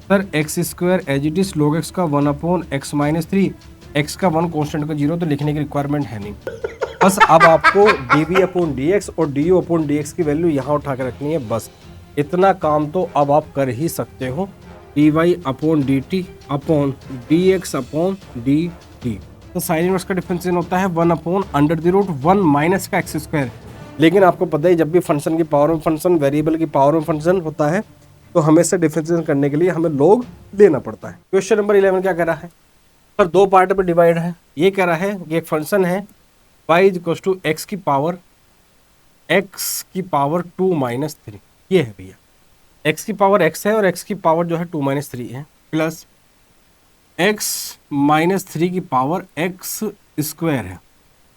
Sir x square as it is log x का 1/x-3, x का 1 constant का 0 तो लिखने की रिक्वायरमेंट है नहीं। बस अब आपको dv/dx और du/dx की वैल्यू यहाँ उठा के रखनी है, बस इतना काम तो अब आप कर ही सकते हो। dy/dt upon dx/dt। तो साइन इनवर्स का डिफरेंशिएशन होता है 1/√1 माइनस का एक्स स्क्वायर। लेकिन आपको पता है जब भी फंक्शन की पावर में फंक्शन, वेरिएबल की पावर में फंक्शन होता है तो हमेशा डिफरेंशिएशन करने के लिए हमें log लेना पड़ता है। क्वेश्चन नंबर 11 क्या कह रहा है? पर दो पार्ट में डिवाइड है। ये कह रहा है कि एक फंक्शन है y इक्वल्स टू एक्स की पावर 2-3। ये है भैया, x की पावर x है और x की पावर जो है 2-3 है, प्लस x-3 की पावर x स्क्वायर है,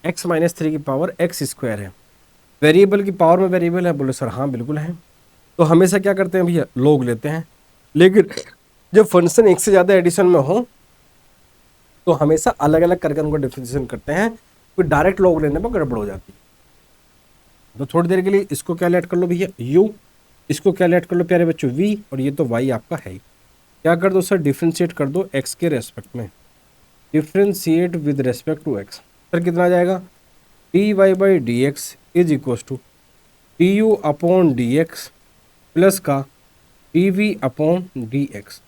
x-3 की पावर x स्क्वायर है। वेरिएबल की पावर में वेरिएबल है, बोले सर हाँ बिल्कुल है। तो हमेशा क्या करते हैं भैया, log लेते हैं। लेकिन जब फंक्शन एक से ज़्यादा एडिशन में हो तो हमेशा अलग अलग करके उनको डिफरेंशिएशन करते हैं, फिर डायरेक्ट log लेने पर गड़बड़ हो जाती है। तो थोड़ी देर के लिए इसको कैलकुलेट कर लो भैया u, इसको कैलकुलेट कर लो प्यारे बच्चों v, और ये तो y आपका है ही। क्या कर दो सर, डिफ्रेंशिएट कर दो x के रेस्पेक्ट में, differentiate with respect to x। Sir कितना आ जाएगा, dy/dx is equal to du/dx plus का dv/dx।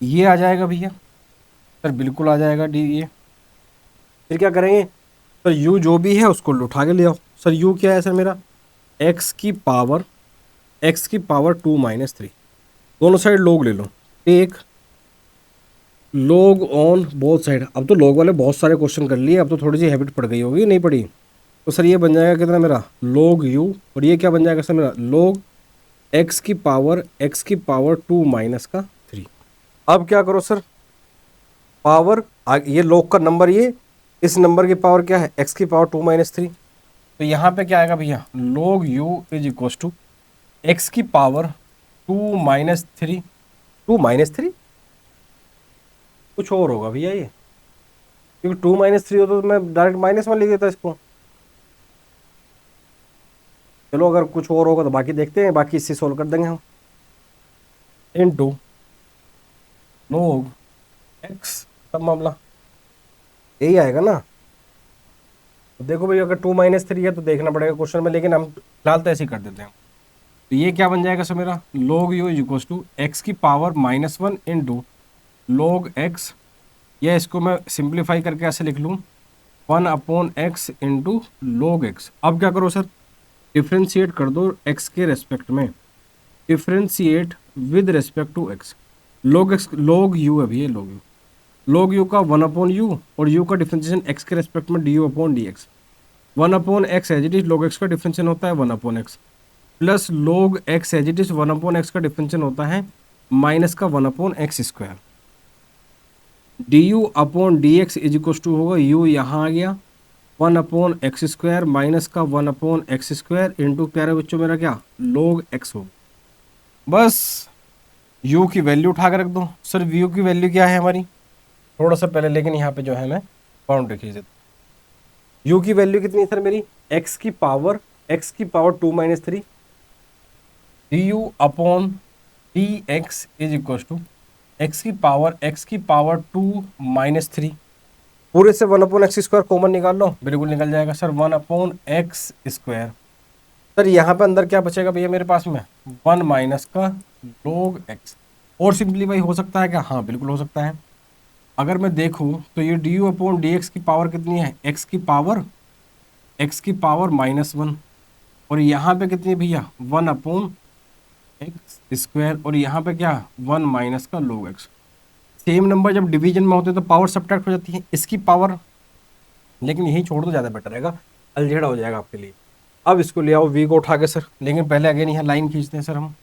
ये आ जाएगा भैया, सर बिल्कुल आ जाएगा डी ये। फिर क्या करेंगे सर, u जो भी है उसको उठा के ले आओ। सर u क्या है सर मेरा, x की पावर 2-3। दोनों साइड log ले लो, एक log ऑन बोथ साइड। अब तो log वाले बहुत सारे क्वेश्चन कर लिए, अब तो थोड़ी सी हैबिट पड़ गई होगी, नहीं पड़ी? तो सर ये बन जाएगा कितना मेरा log u, और ये क्या बन जाएगा सर मेरा log x की पावर 2-3। अब क्या करो सर, पावर ये log का नंबर, ये इस नंबर की पावर क्या है, x की पावर 2-3। तो यहाँ पे क्या आएगा भैया, log u is equal to x की पावर 2-3। 2-3 कुछ और होगा भैया ये, क्योंकि 2-3 होता तो मैं डायरेक्ट -1 लिख देता इसको। चलो अगर कुछ और होगा तो बाकी देखते हैं, बाकी इससे सोल्व कर देंगे हम। इनटू log x, सब मामला यही आएगा ना। तो देखो भाई अगर 2-3 है तो देखना पड़ेगा क्वेश्चन में, लेकिन हम फिलहाल तो ऐसे ही कर देते हैं। तो ये क्या बन जाएगा सर मेरा, log u is equal to x की पावर -1 इंटू log x, या इसको मैं सिंप्लीफाई करके ऐसे लिख लूँ 1/x इंटू log x। अब क्या करो सर, डिफ्रेंशिएट कर दो x के रेस्पेक्ट में, differentiate with respect to x। log x log u अभी ये log u का 1/u, और u का डिफ्रेंशिएशन x के रेस्पेक्ट में du/dx। 1/x as it is log x का डिफ्रेंशिएशन होता है 1/x, plus log x as it is 1/x का डिफ्रेंशिएशन होता है माइनस का 1/x square. du/dx is equal to होगा, u यहाँ आ गया 1/x स्क्वायर माइनस का 1/x स्क्वायर इंटू प्यारे बच्चों मेरा क्या log x हो। बस u की वैल्यू उठा कर रख दो। सर u की वैल्यू क्या है हमारी, थोड़ा सा पहले, लेकिन यहाँ पे जो है मैं बाउंड्री खींच देता हूँ। u की वैल्यू कितनी है सर मेरी, x की power 2-3 du/dx is equal to x की पावर 2-3। पूरे से 1/x स्क्वायर कॉमन निकाल लो, बिल्कुल निकल जाएगा सर 1/x स्क्वायर। सर यहाँ पे अंदर क्या बचेगा भैया मेरे पास में, 1 माइनस का log x। और सिंप्लीफाई हो सकता है क्या, हाँ बिल्कुल हो सकता है। अगर मैं देखूँ तो ये du/dx की पावर कितनी है, x की पावर -1, और यहाँ पे कितनी है भैया 1/x स्क्वायर, और यहाँ पे क्या 1 माइनस का log x। सेम नंबर जब डिवीजन में होते हैं तो पावर सब्ट्रैक्ट हो जाती है, इसकी पावर, लेकिन यही छोड़ दो ज़्यादा बेटर रहेगा, अलझेड़ा हो जाएगा आपके लिए। अब इसको ले आओ v को उठा के सर, लेकिन पहले अगेन यहाँ लाइन खींचते हैं सर हम।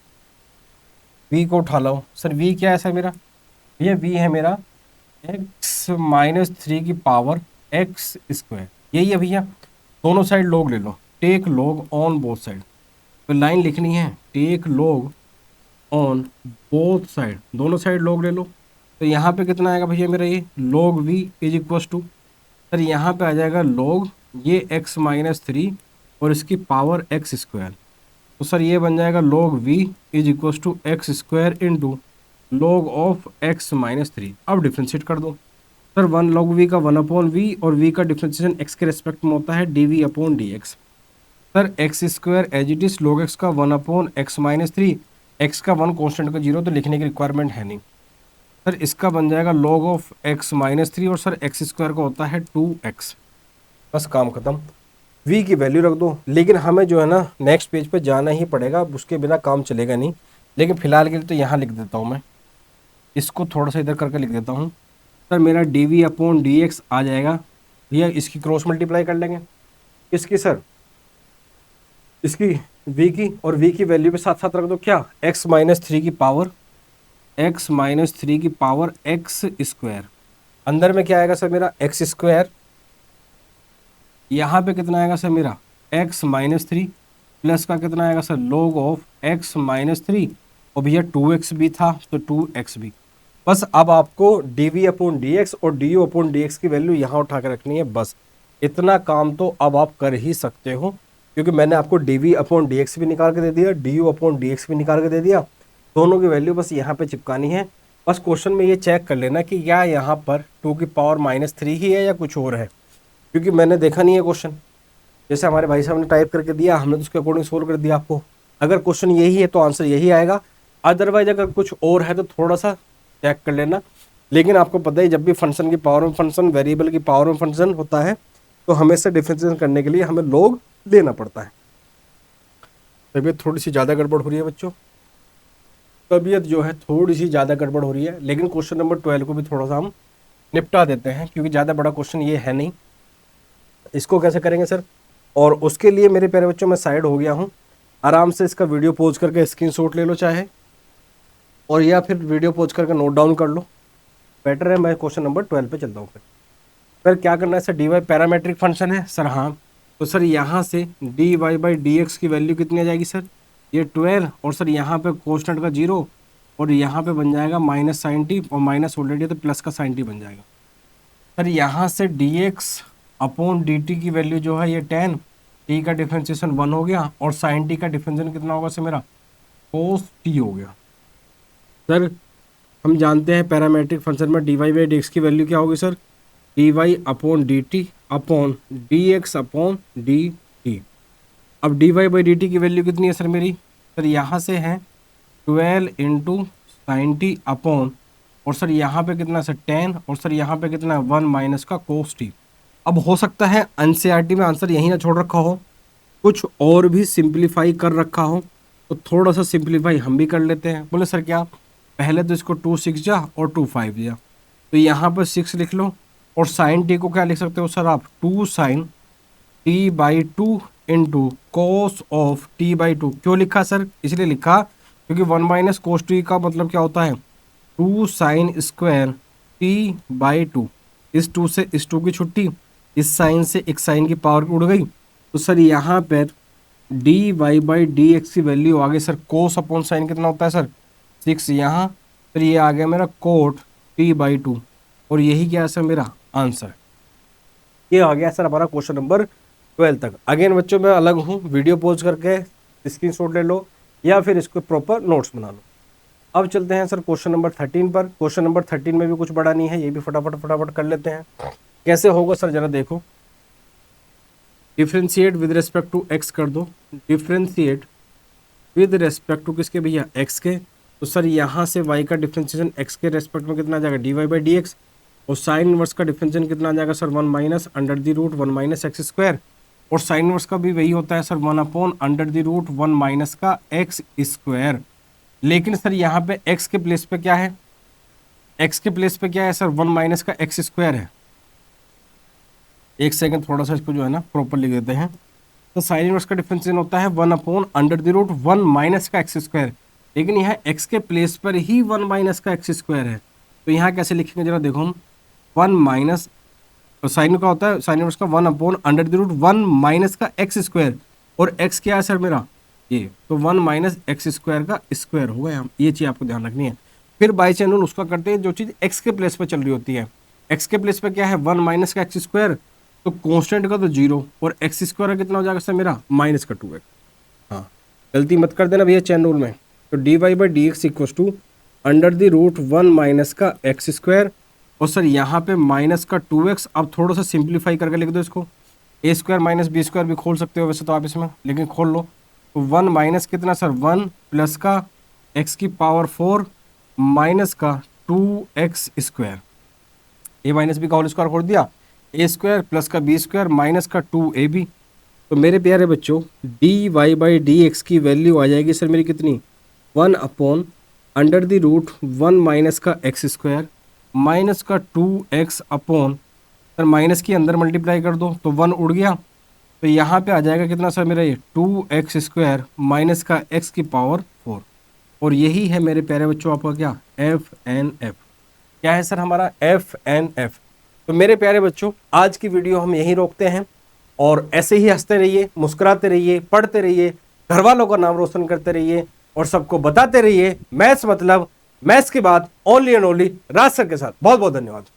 v को उठा लो सर, v क्या है सर मेरा, ये v है मेरा x-3 की पावर x स्क्वायर, यही है भैया। दोनों साइड log ले लो, take log on both side. तो लाइन लिखनी है take log on both side, दोनों साइड log ले लो। तो यहाँ पे कितना आएगा भैया मेरा, ये log v is equal to, sir यहाँ पे आ जाएगा log ये x-3 और इसकी पावर x स्क्वायर। तो सर ये बन जाएगा log v is equal to x square into log of x minus 3। अब डिफ्रेंशिएट कर दो सर, 1 log v का 1/v और v का डिफ्रेंशिएशन x के रेस्पेक्ट में होता है dv/dx। Sir x square as it is log x का 1/x माइनस 3, एक्स का 1 कॉन्स्टेंट का 0 तो लिखने की रिक्वायरमेंट है नहीं। सर इसका बन जाएगा log ऑफ x माइनस 3 और सर एक्स स्क्वायर का होता है 2x। बस काम खत्म, v की वैल्यू रख दो। लेकिन हमें जो है ना नेक्स्ट पेज पे जाना ही पड़ेगा, उसके बिना काम चलेगा नहीं। लेकिन फिलहाल के लिए तो यहाँ लिख देता हूँ मैं, इसको थोड़ा सा इधर करके लिख देता हूँ। सर मेरा dv/dx आ जाएगा भैया, इसकी क्रॉस मल्टीप्लाई कर लेंगे। इसकी सर, इसकी v की, और v की वैल्यू पे साथ साथ रख दो क्या, x माइनस 3 की पावर, x माइनस 3 की पावर x स्क्वायर। अंदर में क्या आएगा सर मेरा x स्क्वायर, यहाँ पे कितना आएगा सर मेरा x माइनस 3 प्लस का कितना आएगा sir log of x minus 3, और भैया 2x भी था तो 2x भी। बस अब आपको dv/dx और du/dx की वैल्यू यहाँ उठा के रखनी है। बस इतना काम तो अब आप कर ही सकते हो, क्योंकि मैंने आपको dv/dx भी निकाल के दे दिया, du/dx भी निकाल के दे दिया। दोनों की वैल्यू बस यहाँ पे चिपकानी है। बस क्वेश्चन में ये चेक कर लेना कि क्या यहाँ पर 2 की पावर माइनस 3 ही है या कुछ और है, क्योंकि मैंने देखा नहीं है क्वेश्चन। जैसे हमारे भाई साहब ने टाइप करके दिया, हमने तो उसके अकॉर्डिंग सोल्व कर दिया आपको। अगर क्वेश्चन यही है तो आंसर यही आएगा, अदरवाइज अगर कुछ और है तो थोड़ा सा चेक कर लेना। लेकिन आपको पता है जब भी फंक्शन की पावर में फंक्शन, वेरिएबल की पावर में फंक्शन होता है तो हमेशा डिफरेंशिएशन करने के लिए हमें log लेना पड़ता है। तबीयत थोड़ी सी ज़्यादा गड़बड़ हो रही है बच्चों, तबीयत जो है थोड़ी सी ज़्यादा गड़बड़ हो रही है। लेकिन क्वेश्चन नंबर 12 को भी थोड़ा सा हम निपटा देते हैं, क्योंकि ज़्यादा बड़ा क्वेश्चन ये है नहीं। इसको कैसे करेंगे सर, और उसके लिए मेरे प्यारे बच्चों मैं साइड हो गया हूँ। आराम से इसका वीडियो पॉज करके स्क्रीनशॉट ले लो चाहे, और या फिर वीडियो पॉज करके नोट डाउन कर लो, बेटर है। मैं क्वेश्चन नंबर 12 पे चलता हूँ। फिर क्या करना है sir, D Y parametric function है सर, हाँ। तो सर यहाँ से dy/dx की वैल्यू कितनी आ जाएगी सर, ये 12, और सर यहाँ पे कॉन्स्टेंट का 0, और यहाँ पे बन जाएगा माइनस साइन टी, और माइनस ऑलरेडी तो प्लस का साइन टी बन जाएगा। सर यहाँ से dx/dt की वैल्यू जो है ये 10, t का डिफ्रेंशिएशन 1 हो गया, और साइन टी का डिफ्रेंशिएशन कितना होगा सर मेरा cos t हो गया। सर हम जानते हैं पैरामेट्रिक फंक्शन में dy/dx की वैल्यू क्या होगी सर, dy/dt अपॉन dx/dt। अब dy/dt की वैल्यू कितनी है सर मेरी, सर यहाँ से है 12 इंटू साइन टी अपॉन, और सर यहाँ पे कितना सर 10, और सर यहाँ पे कितना 1 माइनस का कोस टी। अब हो सकता है एनसीईआरटी में आंसर यही ना छोड़ रखा हो, कुछ और भी सिंप्लीफाई कर रखा हो, तो थोड़ा सा सिंप्लीफाई हम भी कर लेते हैं। बोले सर क्या, पहले तो इसको 2 6 जा और 2 5 जा, तो यहाँ पर 6 लिख लो, और साइन टी को क्या लिख सकते हो सर आप, 2 sign t/2 into cos of t/2। क्यों लिखा सर, इसलिए लिखा क्योंकि 1 माइनस कोस टी का मतलब क्या होता है 2 साइन स्क्वायर t/2। इस 2 से इस 2 की छुट्टी, इस साइन से एक साइन की पावर उड़ गई, तो सर यहाँ पर dy/dx की वैल्यू आ गई सर कोस अपॉन साइन कितना होता है सर 6 यहाँ, फिर ये आ गया मेरा कोट t/2, और यही क्या है सर मेरा आंसर। ये आ गया सर हमारा क्वेश्चन नंबर 12 तक। अगेन बच्चों मैं अलग हूँ, वीडियो पॉज करके स्क्रीनशॉट ले लो या फिर इसको प्रॉपर नोट्स बना लो। अब चलते हैं सर क्वेश्चन नंबर 13 पर। क्वेश्चन नंबर 13 में भी कुछ बड़ा नहीं है, ये भी फटाफट कर लेते हैं। कैसे होगा सर जरा देखो, differentiate with respect to x कर दो, डिफ्रेंशिएट विद रेस्पेक्ट टू किसके भैया एक्स के। तो सर यहाँ से y का डिफ्रेंशिएशन x के रेस्पेक्ट में कितना आ जाएगा dy/dx, और साइन इनवर्स का डिफ्रेंशिएशन कितना आ जाएगा sir 1 minus under the root 1 minus x square, और साइन इनवर्स का भी वही होता है sir 1 upon under the root 1 minus का एक्स स्क्वायर। लेकिन सर यहाँ पे x के प्लेस पे क्या है, x के प्लेस पे क्या है सर 1 माइनस का एक्स स्क्वायर है। एक सेकंड थोड़ा सा इसको जो है ना प्रॉपर लिख देते हैं। तो साइन इनवर्स का डिफरेंशिएशन होता है 1 upon under the root 1 minus का एक्स स्क्वायर, लेकिन यहाँ x के प्लेस पर ही 1 माइनस का एक्स स्क्वायर है, तो यहाँ कैसे लिखेंगे जरा देखो हम, 1 माइनस साइन का होता है साइन इनवर्स का 1 upon under the root 1 minus का एक्स स्क्वायर, और x क्या है सर मेरा ये, तो 1 माइनस एक्स स्क्वायर का स्क्वायर होगा यहाँ, ये चीज़ आपको ध्यान रखनी है। फिर बाई चैनल उसका करते हैं जो चीज़ x के प्लेस पर चल रही होती है, x के प्लेस पर क्या है 1 माइनस का एक्स स्क्वायर, तो कांस्टेंट का तो 0, और एक्स स्क्वायर का कितना हो जाएगा सर मेरा माइनस का 2x। हाँ गलती मत कर देना भैया चैन रूल में। तो dy/dx equals to under the root 1 minus का एक्स स्क्वायर, और सर यहाँ पे माइनस का 2x। अब थोड़ा सा सिंप्लीफाई करके लिख दो इसको, ए स्क्वायर माइनस बी स्क्वायर भी खोल सकते हो वैसे तो आप इसमें, लेकिन खोल लो। तो 1 माइनस कितना सर 1 प्लस का x की पावर 4 माइनस का 2x square, a minus b का होल स्क्वायर खोल दिया, ए स्क्वायर प्लस का बी स्क्वायर माइनस का 2ab। तो मेरे प्यारे बच्चों dy बाई डी एक्स की वैल्यू आ जाएगी सर मेरी कितनी, 1 upon under the root 1 minus का एक्स स्क्वायर माइनस का 2x अपॉन, सर माइनस की अंदर मल्टीप्लाई कर दो तो 1 उड़ गया, तो यहाँ पे आ जाएगा कितना सर मेरा ये 2x स्क्वायर माइनस का x की पावर 4। और यही है मेरे प्यारे बच्चों आपका क्या, FNF। क्या है सर हमारा FNF। तो मेरे प्यारे बच्चों आज की वीडियो हम यहीं रोकते हैं, और ऐसे ही हंसते रहिए, मुस्कुराते रहिए, पढ़ते रहिए, घर वालों का नाम रोशन करते रहिए, और सबको बताते रहिए मैथ्स मतलब मैथ्स की बात only and only Raj sir के साथ। बहुत बहुत धन्यवाद।